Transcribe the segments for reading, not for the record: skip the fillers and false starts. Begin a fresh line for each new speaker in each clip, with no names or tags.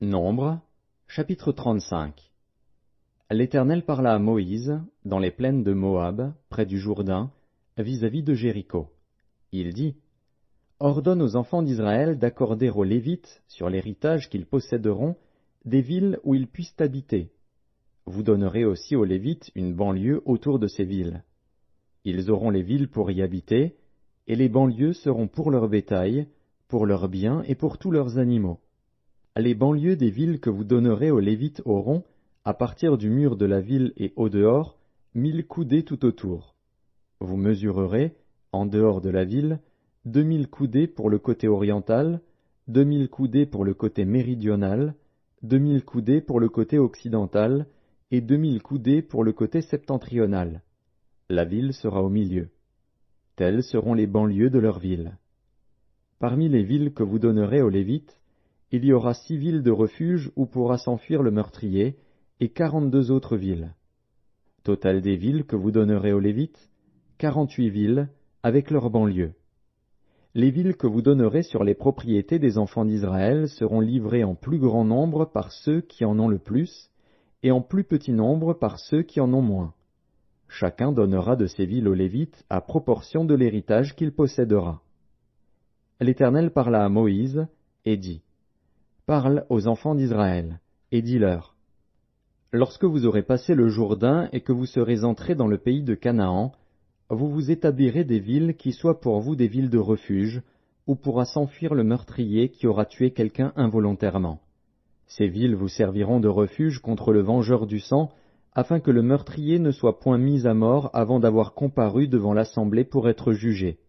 Nombre, chapitre 35. L'Éternel parla à Moïse, dans les plaines de Moab, près du Jourdain, vis-à-vis de Jéricho. Il dit, Ordonne aux enfants d'Israël d'accorder aux Lévites, sur l'héritage qu'ils posséderont, des villes où ils puissent habiter. Vous donnerez aussi aux Lévites une banlieue autour de ces villes. Ils auront les villes pour y habiter, et les banlieues seront pour leur bétail, pour leurs biens et pour tous leurs animaux. Les banlieues des villes que vous donnerez aux Lévites auront, à partir du mur de la ville et au dehors, 1000 coudées tout autour. Vous mesurerez, en dehors de la ville, 2000 coudées pour le côté oriental, 2000 coudées pour le côté méridional, 2000 coudées pour le côté occidental, et 2000 coudées pour le côté septentrional. La ville sera au milieu. Telles seront les banlieues de leur ville. Parmi les villes que vous donnerez aux Lévites, il y aura 6 villes de refuge où pourra s'enfuir le meurtrier, et 42 autres villes. Total des villes que vous donnerez aux Lévites, 48 villes, avec leurs banlieues. Les villes que vous donnerez sur les propriétés des enfants d'Israël seront livrées en plus grand nombre par ceux qui en ont le plus, et en plus petit nombre par ceux qui en ont moins. Chacun donnera de ces villes aux Lévites à proportion de l'héritage qu'il possédera. L'Éternel parla à Moïse, et dit, Parle aux enfants d'Israël, et dis-leur, Lorsque vous aurez passé le Jourdain et que vous serez entrés dans le pays de Canaan, vous vous établirez des villes qui soient pour vous des villes de refuge, où pourra s'enfuir le meurtrier qui aura tué quelqu'un involontairement. Ces villes vous serviront de refuge contre le vengeur du sang, afin que le meurtrier ne soit point mis à mort avant d'avoir comparu devant l'assemblée pour être jugé.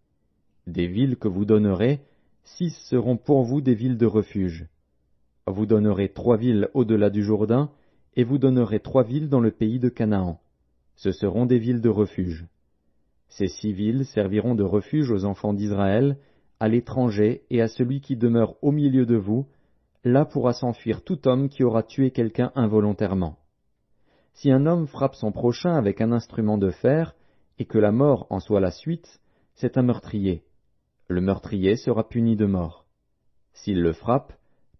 Des villes que vous donnerez, 6 seront pour vous des villes de refuge. Vous donnerez 3 villes au-delà du Jourdain, et vous donnerez 3 villes dans le pays de Canaan. Ce seront des villes de refuge. Ces 6 villes serviront de refuge aux enfants d'Israël, à l'étranger et à celui qui demeure au milieu de vous. Là pourra s'enfuir tout homme qui aura tué quelqu'un involontairement. Si un homme frappe son prochain avec un instrument de fer, et que la mort en soit la suite, c'est un meurtrier. Le meurtrier sera puni de mort. S'il le frappe,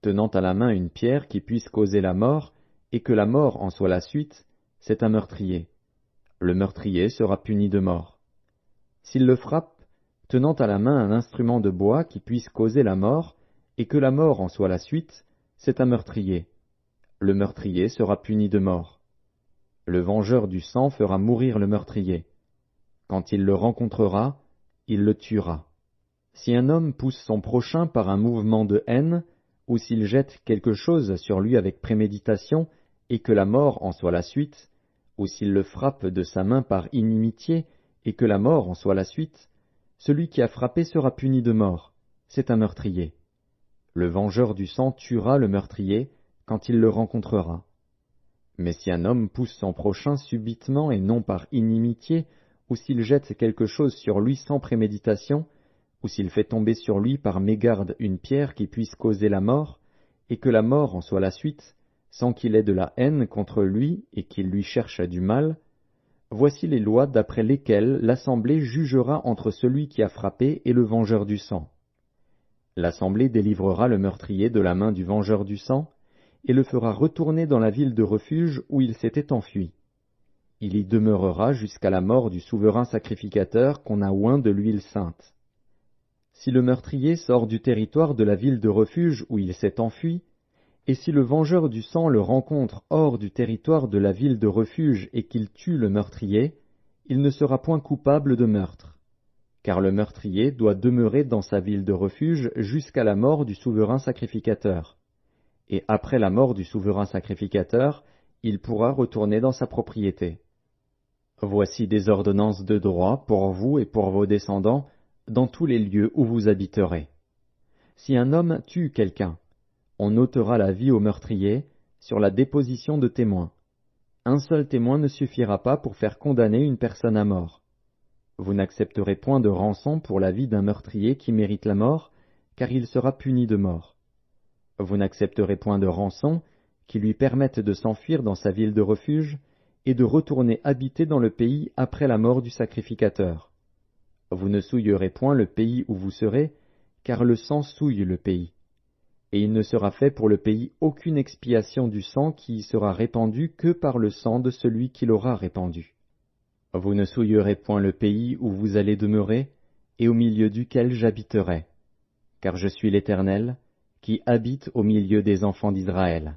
tenant à la main une pierre qui puisse causer la mort, et que la mort en soit la suite, c'est un meurtrier. Le meurtrier sera puni de mort. S'il le frappe, tenant à la main un instrument de bois qui puisse causer la mort, et que la mort en soit la suite, c'est un meurtrier. Le meurtrier sera puni de mort. Le vengeur du sang fera mourir le meurtrier. Quand il le rencontrera, il le tuera. Si un homme pousse son prochain par un mouvement de haine, ou s'il jette quelque chose sur lui avec préméditation, et que la mort en soit la suite, ou s'il le frappe de sa main par inimitié, et que la mort en soit la suite, celui qui a frappé sera puni de mort. C'est un meurtrier. Le vengeur du sang tuera le meurtrier quand il le rencontrera. Mais si un homme pousse son prochain subitement et non par inimitié, ou s'il jette quelque chose sur lui sans préméditation, ou s'il fait tomber sur lui par mégarde une pierre qui puisse causer la mort, et que la mort en soit la suite, sans qu'il ait de la haine contre lui et qu'il lui cherche du mal, voici les lois d'après lesquelles l'Assemblée jugera entre celui qui a frappé et le vengeur du sang. L'Assemblée délivrera le meurtrier de la main du vengeur du sang, et le fera retourner dans la ville de refuge où il s'était enfui. Il y demeurera jusqu'à la mort du souverain sacrificateur qu'on a oint de l'huile sainte. Si le meurtrier sort du territoire de la ville de refuge où il s'est enfui, et si le vengeur du sang le rencontre hors du territoire de la ville de refuge et qu'il tue le meurtrier, il ne sera point coupable de meurtre. Car le meurtrier doit demeurer dans sa ville de refuge jusqu'à la mort du souverain sacrificateur. Et après la mort du souverain sacrificateur, il pourra retourner dans sa propriété. Voici des ordonnances de droit pour vous et pour vos descendants, dans tous les lieux où vous habiterez. Si un homme tue quelqu'un, on ôtera la vie au meurtrier sur la déposition de témoins. Un seul témoin ne suffira pas pour faire condamner une personne à mort. Vous n'accepterez point de rançon pour la vie d'un meurtrier qui mérite la mort, car il sera puni de mort. Vous n'accepterez point de rançon qui lui permette de s'enfuir dans sa ville de refuge et de retourner habiter dans le pays après la mort du sacrificateur. Vous ne souillerez point le pays où vous serez, car le sang souille le pays. et il ne sera fait pour le pays aucune expiation du sang qui y sera répandu que par le sang de celui qui l'aura répandu. Vous ne souillerez point le pays où vous allez demeurer, et au milieu duquel j'habiterai, car je suis l'Éternel, qui habite au milieu des enfants d'Israël.